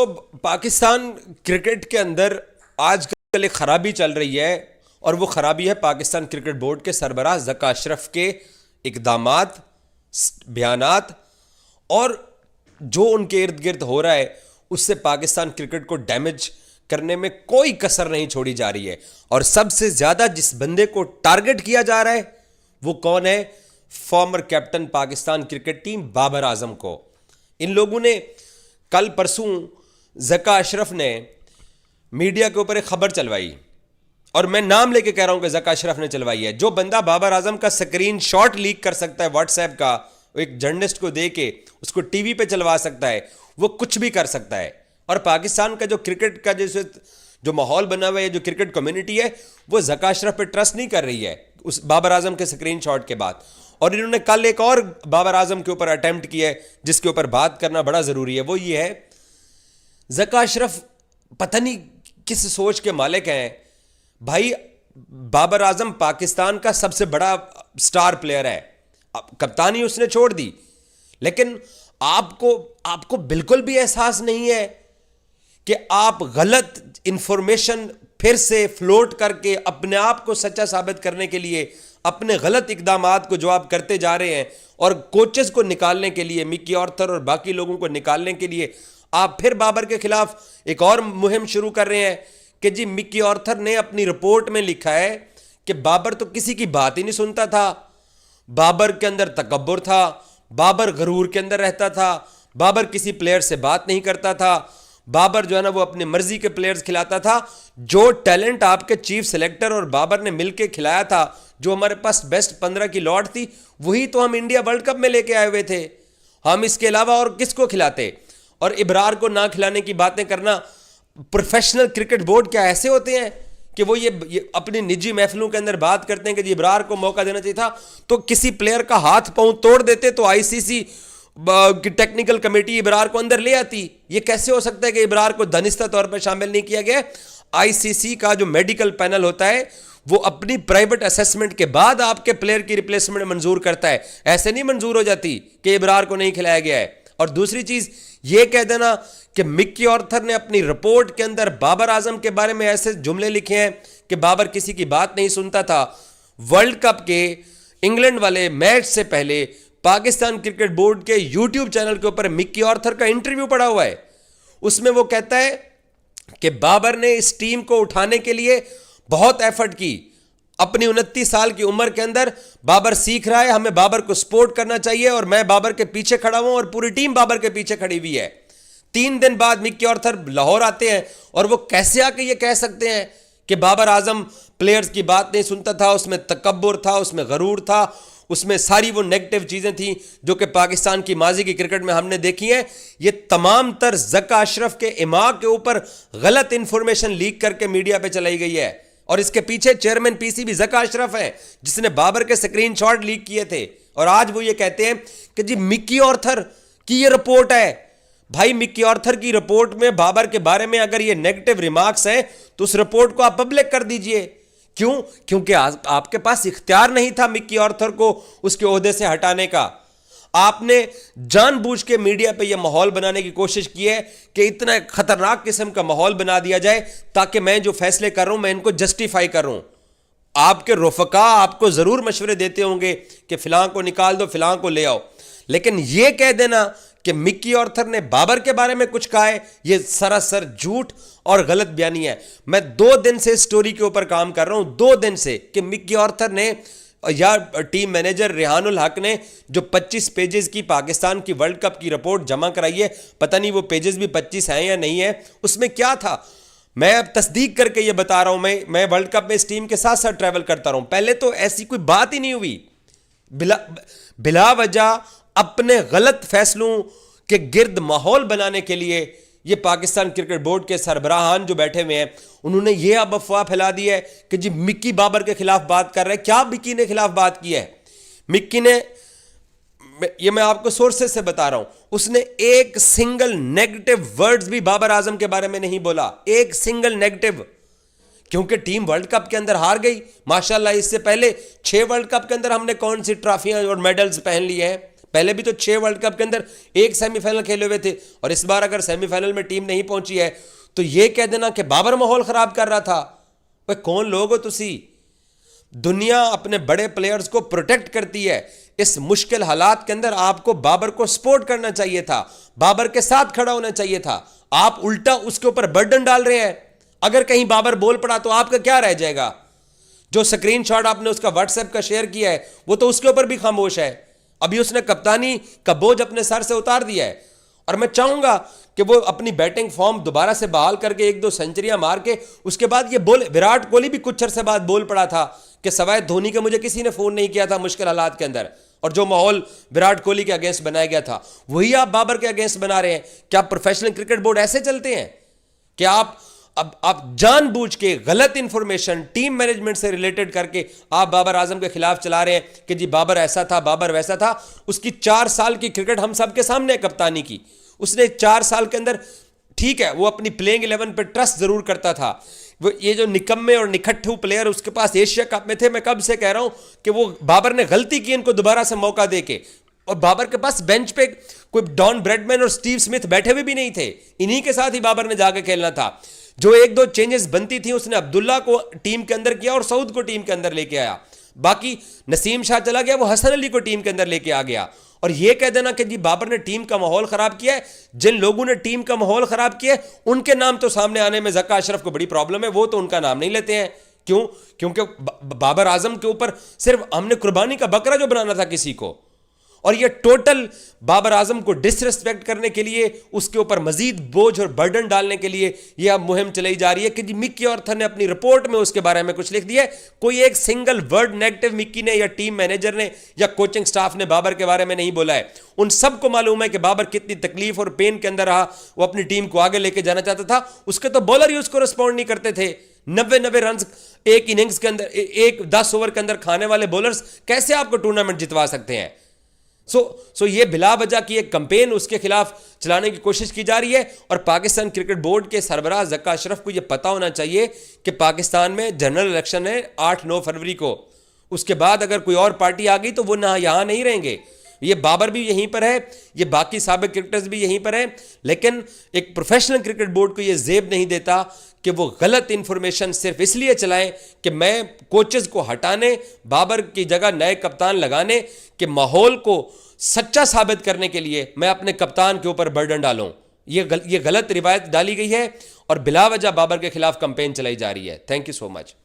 दोस्तों, पाकिस्तान क्रिकेट के अंदर आजकल एक खराबी चल रही है और वो खराबी है पाकिस्तान क्रिकेट बोर्ड के सरबराह ज़का अशरफ के इक़दामात, बयानात और जो उनके इर्द गिर्द हो रहा है उससे पाकिस्तान क्रिकेट को डैमेज करने में कोई कसर नहीं छोड़ी जा रही है। और सबसे ज़्यादा जिस बंदे को टारगेट किया जा रहा है वो कौन है? Former captain Pakistan cricket team Babar Azam को। इन लोगों ने कल परसों ज़का अशरफ ने मीडिया के ऊपर एक खबर चलवाई और मैं नाम लेके कह रहा हूं कि ज़का अशरफ ने चलवाई है। जो बंदा बाबर आजम का स्क्रीन शॉट लीक कर सकता है व्हाट्सएप का, एक जर्नलिस्ट को दे के उसको टीवी पे चलवा सकता है, वो कुछ भी कर सकता है। और पाकिस्तान का जो क्रिकेट का जो माहौल बना हुआ है, जो क्रिकेट कम्युनिटी है, वो ज़का अशरफ पे ट्रस्ट नहीं कर रही है उस बाबर आजम के स्क्रीन शॉट के बाद। और इन्होंने कल एक और बाबर आजम के ऊपर अटेम्प्ट किया है जिसके ऊपर बात करना बड़ा जरूरी है। वो ये है, ज़का अशरफ पता नहीं किस सोच के मालिक हैं भाई। बाबर आजम पाकिस्तान का सबसे बड़ा स्टार प्लेयर है, कप्तानी उसने छोड़ दी, लेकिन आपको बिल्कुल भी एहसास नहीं है कि आप गलत इंफॉर्मेशन फिर से फ्लोट करके अपने आप को सच्चा साबित करने के लिए अपने गलत इकदामात को जो आप करते जा रहे हैं और कोचेस को निकालने के लिए, मिकी ऑर्थर और बाकी लोगों को निकालने के लिए आप फिर बाबर के खिलाफ एक और मुहिम शुरू कर रहे हैं कि जी मिकी ऑर्थर ने अपनी रिपोर्ट में लिखा है कि बाबर तो किसी की बात ही नहीं सुनता था, बाबर के अंदर तकब्बुर था, बाबर गरूर के अंदर रहता था, बाबर किसी प्लेयर से बात नहीं करता था, बाबर जो है ना वो अपनी मर्जी के प्लेयर्स खिलाता था। जो टैलेंट आपके चीफ सेलेक्टर और बाबर ने मिलकर खिलाया था, जो हमारे पास बेस्ट 15 की लॉट थी, वही तो हम इंडिया वर्ल्ड कप में लेके आए हुए थे। हम इसके अलावा और किसको खिलाते? और इब्रार को ना खिलाने की बातें करना, प्रोफेशनल क्रिकेट बोर्ड क्या ऐसे होते हैं कि वो ये अपनी निजी महफिलों के अंदर बात करते हैं कि जी इब्रार को मौका देना चाहिए था, तो किसी प्लेयर का हाथ पांव तोड़ देते तो आईसीसी की टेक्निकल कमेटी इब्रार को अंदर ले आती। ये कैसे हो सकता है कि इब्रार को दानिस्ता तौर पर शामिल नहीं किया गया? आईसीसी का जो मेडिकल पैनल होता है वो अपनी प्राइवेट असेसमेंट के बाद आपके प्लेयर की रिप्लेसमेंट मंजूर करता है, ऐसे नहीं मंजूर हो जाती कि इब्रार को नहीं खिलाया गया है। और दूसरी चीज ये कह देना कि मिकी ऑर्थर ने अपनी रिपोर्ट के अंदर बाबर आजम के बारे में ऐसे जुमले लिखे हैं कि बाबर किसी की बात नहीं सुनता था। वर्ल्ड कप के इंग्लैंड वाले मैच से पहले पाकिस्तान क्रिकेट बोर्ड के यूट्यूब चैनल के ऊपर मिकी ऑर्थर का इंटरव्यू पड़ा हुआ है। उसमें वो कहता है कि बाबर ने इस टीम को उठाने के लिए बहुत एफर्ट की। अपनी 29 साल की उम्र के अंदर बाबर सीख रहा है, हमें बाबर को सपोर्ट करना चाहिए और मैं बाबर के पीछे खड़ा हूं और पूरी टीम बाबर के पीछे खड़ी हुई है। 3 दिन बाद मिकी ऑर्थर लाहौर आते हैं और वो कैसे आके ये कह सकते हैं कि बाबर आजम प्लेयर्स की बात नहीं सुनता था, उसमें तकब्बुर था, उसमें गरूर था, उसमें सारी वो नेगेटिव चीजें थी जो कि पाकिस्तान की माजी की क्रिकेट में हमने देखी हैं। ये तमाम तर ज़का अशरफ के इमाम के ऊपर गलत इंफॉर्मेशन लीक करके मीडिया पे चलाई गई है और इसके पीछे चेयरमैन पीसीबी ज़का अशरफ है जिसने बाबर के स्क्रीनशॉट लीक किए थे। और आज वो ये कहते हैं कि जी मिकी ऑर्थर की ये रिपोर्ट है। भाई मिकी ऑर्थर की रिपोर्ट में बाबर के बारे में अगर ये नेगेटिव रिमार्क्स हैं तो उस रिपोर्ट को आप पब्लिक कर दीजिए। क्यों? क्योंकि आपके पास इख्तियार नहीं था मिकी ऑर्थर को उसके ओहदे से हटाने का। आपने जानबूझ के मीडिया पे यह माहौल बनाने की कोशिश की है कि इतना खतरनाक किस्म का माहौल बना दिया जाए ताकि मैं जो फैसले कर रहा हूं मैं इनको जस्टिफाई कर रहा हूं। आपके रुफका आपको जरूर मशवरे देते होंगे कि फिलां को निकाल दो, फिलां को ले आओ, लेकिन यह कह देना कि मिकी ऑर्थर ने बाबर के बारे में कुछ कहा है, यह सरासर झूठ और गलत बयानी है। मैं 2 दिन से स्टोरी के ऊपर काम कर रहा हूं, 2 दिन से, कि मिकी ऑर्थर ने या टीम मैनेजर रेहानुल हक ने जो 25 पेजेस की पाकिस्तान की वर्ल्ड कप की रिपोर्ट जमा कराई है, पता नहीं वो पेजेस भी 25 हैं या नहीं है, उसमें क्या था मैं अब तस्दीक करके ये बता रहा हूं। मैं वर्ल्ड कप में इस टीम के साथ साथ ट्रैवल करता रहा हूं, पहले तो ऐसी कोई बात ही नहीं हुई। बिला वजह अपने गलत फैसलों के गिर्द माहौल बनाने के लिए ये पाकिस्तान क्रिकेट बोर्ड के सरबराहान जो बैठे हुए हैं उन्होंने ये अब अफवाह फैला दी है कि जी मिक्की बाबर के खिलाफ बात कर रहे हैं। क्या मिक्की ने खिलाफ बात की है? मिक्की ने, ये मैं आपको सोर्सेस से बता रहा हूं, उसने एक सिंगल नेगेटिव वर्ड्स भी बाबर आजम के बारे में नहीं बोला, एक सिंगल नेगेटिव। क्योंकि टीम वर्ल्ड कप के अंदर हार गई। माशाल्लाह इससे पहले 6 वर्ल्ड कप के अंदर हमने कौन सी ट्रॉफियां और मेडल्स पहन लिए हैं, पहले भी तो 6 वर्ल्ड कप के अंदर एक सेमीफाइनल खेले हुए थे, और इस बार अगर सेमीफाइनल में टीम नहीं पहुंची है तो ये कह देना कि बाबर माहौल खराब कर रहा था। भाई कौन लोग हो तुसी? दुनिया अपने बड़े प्लेयर्स को प्रोटेक्ट करती है। इस मुश्किल हालात के अंदर आपको बाबर को सपोर्ट करना चाहिए था, बाबर के साथ खड़ा होना चाहिए था। आप उल्टा उसके ऊपर बर्डन डाल रहे हैं। अगर कहीं बाबर बोल पड़ा तो आपका क्या रह जाएगा? जो स्क्रीनशॉट आपने उसका व्हाट्सएप का शेयर किया है वो तो उसके ऊपर भी खामोश है। अभी उसने कप्तानी का बोझ अपने सर से उतार दिया है, और मैं चाहूंगा कि वो अपनी बैटिंग फॉर्म दोबारा से बहाल करके 1-2 सेंचुरियां मार के उसके बाद ये बोले। विराट कोहली भी कुछ अरसे बाद बोल पड़ा था कि सवाए धोनी के मुझे किसी ने फोन नहीं किया था मुश्किल हालात के अंदर, और जो माहौल विराट कोहली के अगेंस्ट बनाया गया था वही आप बाबर के अगेंस्ट बना रहे हैं। क्या प्रोफेशनल क्रिकेट बोर्ड ऐसे चलते हैं कि आप जानबूझ के गलत इंफॉर्मेशन टीम मैनेजमेंट से रिलेटेड करके आप बाबर आजम के खिलाफ चला रहे हैं कि जी बाबर ऐसा था, बाबर वैसा था? उसकी 4 साल की क्रिकेट हम सबके सामने है कप्तानी की। उसने 4 साल के अंदर, ठीक है, वो अपनी प्लेइंग 11 पे ट्रस्ट जरूर करता था। वो ये जो निकम्मे और निखट्टू प्लेयर उसके पास एशिया कप में थे, मैं कब से कह रहा हूं कि वो बाबर ने गलती की इनको दोबारा से मौका देके। और बाबर के पास बेंच पे कोई डॉन ब्रैडमैन और स्टीव स्मिथ बैठे हुए भी नहीं थे, इन्हीं के साथ ही बाबर ने जाके खेलना था। जो 1-2 चेंजेस बनती थी उसने अब्दुल्ला को टीम के अंदर किया और सऊद को टीम के अंदर लेके आया। बाकी नसीम शाह चला गया, वो हसन अली को टीम के अंदर लेके आ गया। और ये कह देना कि जी बाबर ने टीम का माहौल खराब किया है, जिन लोगों ने टीम का माहौल खराब किया है उनके नाम तो सामने आने में जक्का अशरफ को बड़ी प्रॉब्लम है, वो तो उनका नाम नहीं लेते हैं। क्यों? क्योंकि बाबर आजम के ऊपर सिर्फ हमने कुर्बानी का बकरा जो बनाना था किसी को, और ये टोटल बाबर आजम को डिसरिस्पेक्ट करने के लिए, उसके ऊपर मजीद बोझ और बर्डन डालने के लिए ये अब मुहिम चलाई जा रही है कि जी मिक्की ऑर्थर ने अपनी रिपोर्ट में उसके बारे में कुछ लिख दिया है। कोई एक सिंगल वर्ड नेगेटिव मिक्की ने या टीम मैनेजर ने या कोचिंग स्टाफ ने बाबर के बारे में नहीं बोला है। उन सबको मालूम है कि बाबर कितनी तकलीफ और पेन के अंदर रहा, वो अपनी टीम को आगे लेके जाना चाहता था। उसके तो बॉलर ही उसको रिस्पॉन्ड नहीं करते थे। 90 रन एक इनिंग्स के अंदर, एक 10 ओवर के अंदर खाने वाले बॉलर्स कैसे आपको टूर्नामेंट जितवा सकते हैं? सो ये बिला वजह की एक कैंपेन उसके खिलाफ चलाने की कोशिश की जा रही है। और पाकिस्तान क्रिकेट बोर्ड के सरबराह जक्का अशरफ को यह पता होना चाहिए कि पाकिस्तान में जनरल इलेक्शन है 8-9 फरवरी को। उसके बाद अगर कोई और पार्टी आ गई तो वो ना यहां नहीं रहेंगे। ये बाबर भी यहीं पर है, ये बाकी साबिक क्रिकेटर्स भी यहीं पर हैं, लेकिन एक प्रोफेशनल क्रिकेट बोर्ड को ये जेब नहीं देता कि वो गलत इंफॉर्मेशन सिर्फ इसलिए चलाएं कि मैं कोचेस को हटाने, बाबर की जगह नए कप्तान लगाने के माहौल को सच्चा साबित करने के लिए मैं अपने कप्तान के ऊपर बर्डन डालूं। ये गलत रिवायत डाली गई है और बिला वजह बाबर के खिलाफ कैंपेन चलाई जा रही है। Thank you so much.